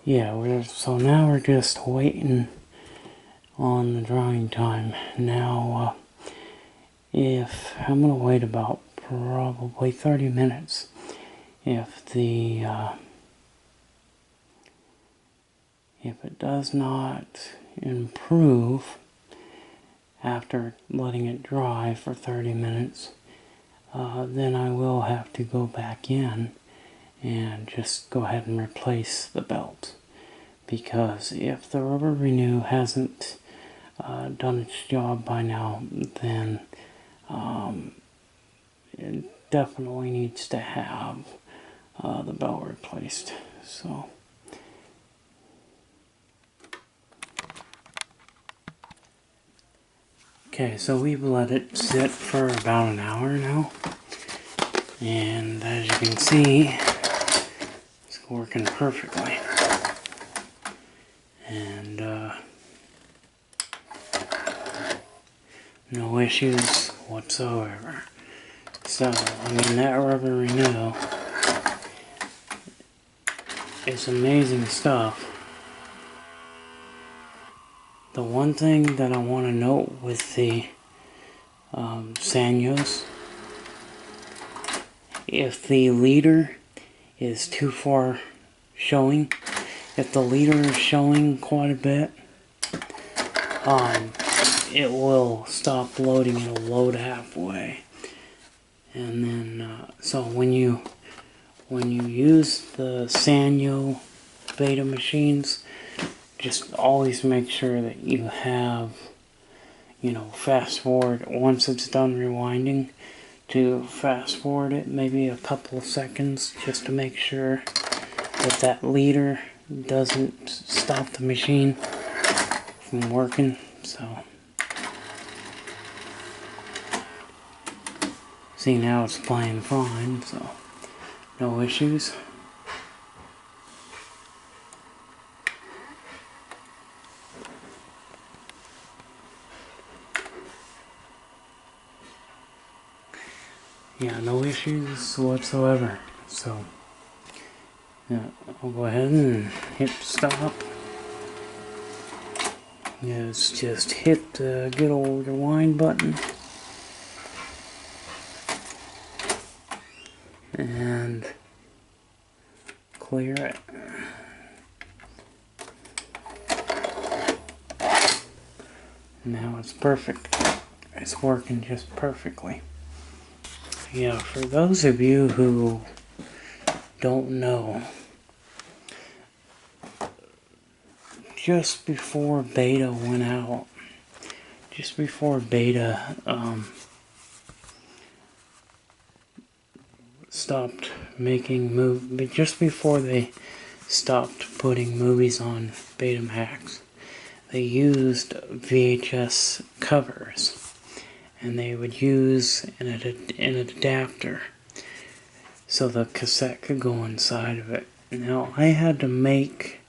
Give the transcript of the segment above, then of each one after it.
yeah, so now we're just waiting on the drying time. Now, if I'm gonna wait about probably 30 minutes. If it does not improve after letting it dry for 30 minutes, then I will have to go back in and just go ahead and replace the belt. Because if the rubber renew hasn't done its job by now, then it definitely needs to have the belt replaced. So okay, so we've let it sit for about an hour now, and as you can see, it's working perfectly. And no issues whatsoever. So, I mean, that rubber renew is amazing stuff. The one thing that I want to note with the Sanyos, if the leader is too far showing, if the leader is showing quite a bit, it will stop loading. It'll load halfway, and then so when you use the Sanyo Beta machines, just always make sure that you have, fast forward once it's done rewinding, to fast forward it maybe a couple of seconds just to make sure that that leader doesn't stop the machine from working. So see, now it's playing fine, so no issues. Yeah, no issues whatsoever. So yeah, I'll go ahead and hit stop. Yeah, it's just hit the good old rewind button. And clear it. Now it's perfect. It's working just perfectly. Yeah, for those of you who don't know, just before beta went out, just before beta stopped making just before they stopped putting movies on Betamax, they used VHS covers, and they would use an adapter so the cassette could go inside of it. Now, I had to make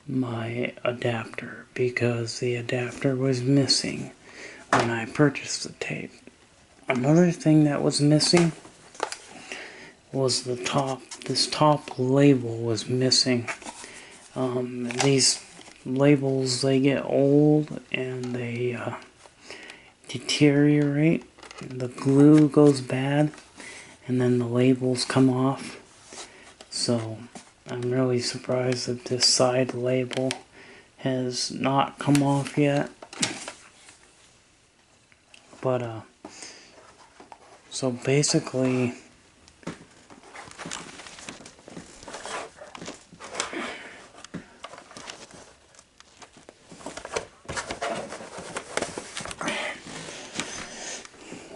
my adapter because the adapter was missing when I purchased the tape. Another thing that was missing was the top. This top label was missing. These labels, they get old and they deteriorate. The glue goes bad and then the labels come off. So I'm really surprised that this side label has not come off yet. But so basically,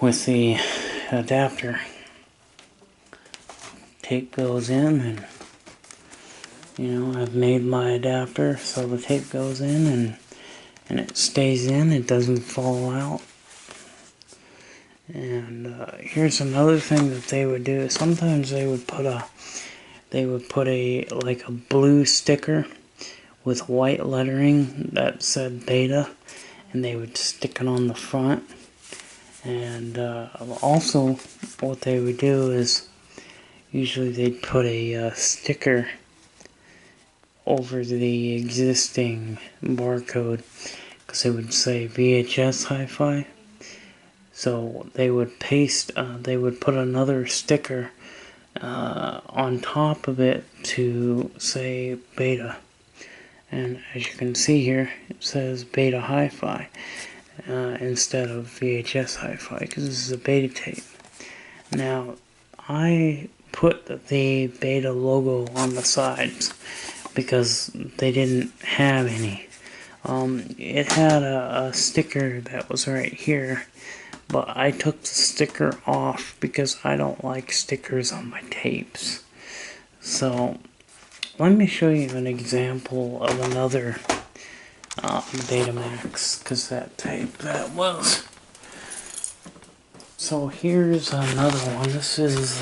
with the adapter, tape goes in, and I've made my adapter so the tape goes in and it stays in, it doesn't fall out. And here's another thing that they would do. Sometimes they would put like a blue sticker with white lettering that said Beta, and they would stick it on the front. And also what they would do is usually they'd put a sticker over the existing barcode, because it would say VHS Hi-Fi. So they would they would put another sticker on top of it to say Beta. And as you can see here, it says Beta Hi-Fi instead of VHS Hi-Fi, because this is a Beta tape. Now, I put the Beta logo on the sides because they didn't have any. It had a sticker that was right here, but I took the sticker off because I don't like stickers on my tapes. So, let me show you an example of another Betamax cassette tape that was. So here's another one. This is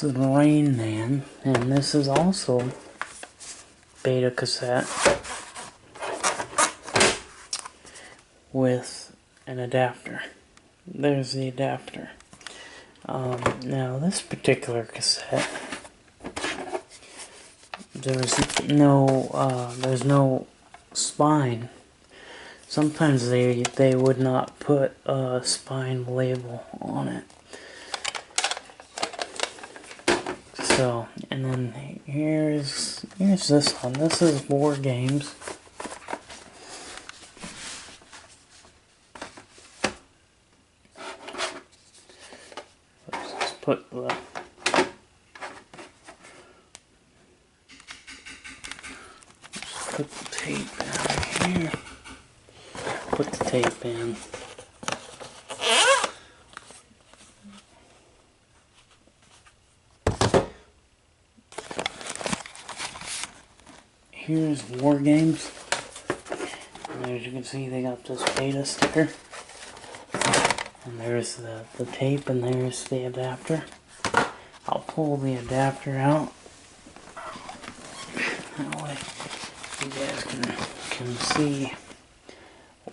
Rain Man, and this is also Beta cassette with an adapter. There's the adapter. Now this particular cassette, there's no spine. Sometimes they would not put a spine label on it. So, and then here's this one. This is War Games. Let's just put the tape down here. Put the tape in. Here's War Games. And as you can see, they got this Beta sticker. And there's the tape, and there's the adapter. I'll pull the adapter out. That way you guys can see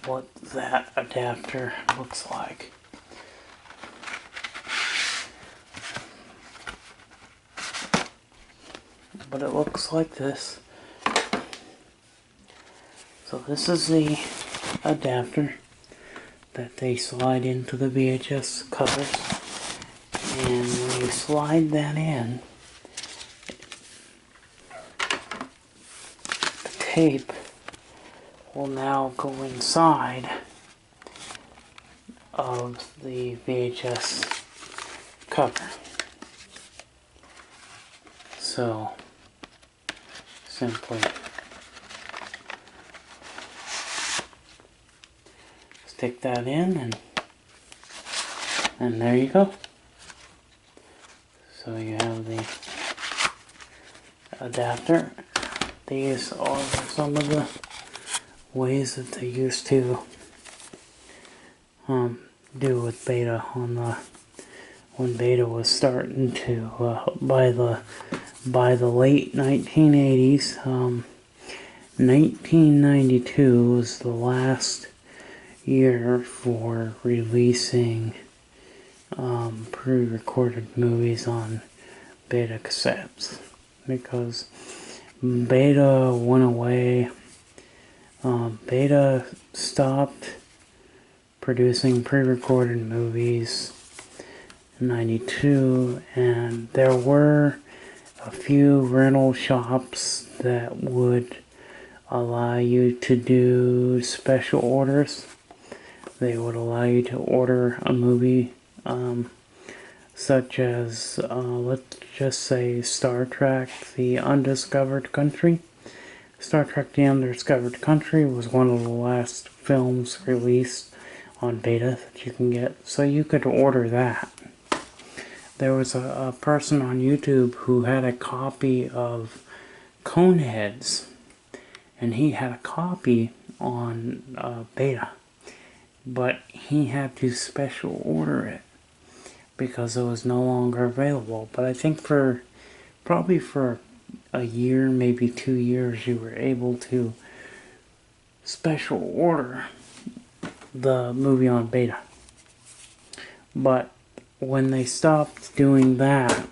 what that adapter looks like. But it looks like this. So this is the adapter that they slide into the VHS covers. And when you slide that in, the tape will now go inside of the VHS cover. So, simply stick that in, and there you go. So you have the adapter. These are some of the ways that they used to do with Beta when Beta was starting to by the late 1980s. 1992 was the last year for releasing pre-recorded movies on Beta cassettes, because Beta went away. Beta stopped producing pre-recorded movies in 92, and there were a few rental shops that would allow you to do special orders. They would allow you to order a movie such as, let's just say, Star Trek: The Undiscovered Country. Star Trek: The Undiscovered Country was one of the last films released on Beta that you can get, so you could order that. There was a person on YouTube who had a copy of Coneheads, and he had a copy on Beta, but he had to special order it because it was no longer available. But I think probably for a year, maybe 2 years, you were able to special order the movie on Beta. But when they stopped doing that,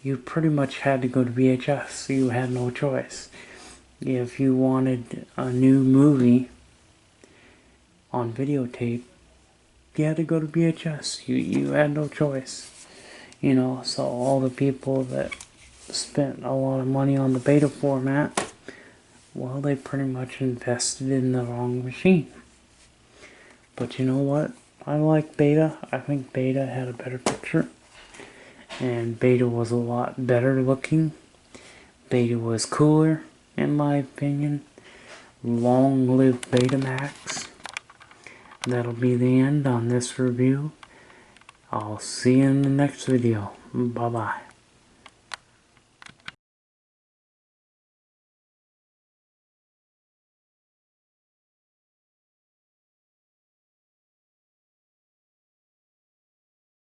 you pretty much had to go to VHS. You had no choice. If you wanted a new movie on videotape, you had to go to VHS. You had no choice. You know, so all the people that spent a lot of money on the beta format, well, they pretty much invested in the wrong machine. But you know what? I like beta. I think beta had a better picture. And beta was a lot better looking. Beta was cooler, in my opinion. Long live Betamax. That'll be the end on this review. I'll see you in the next video. Bye-bye.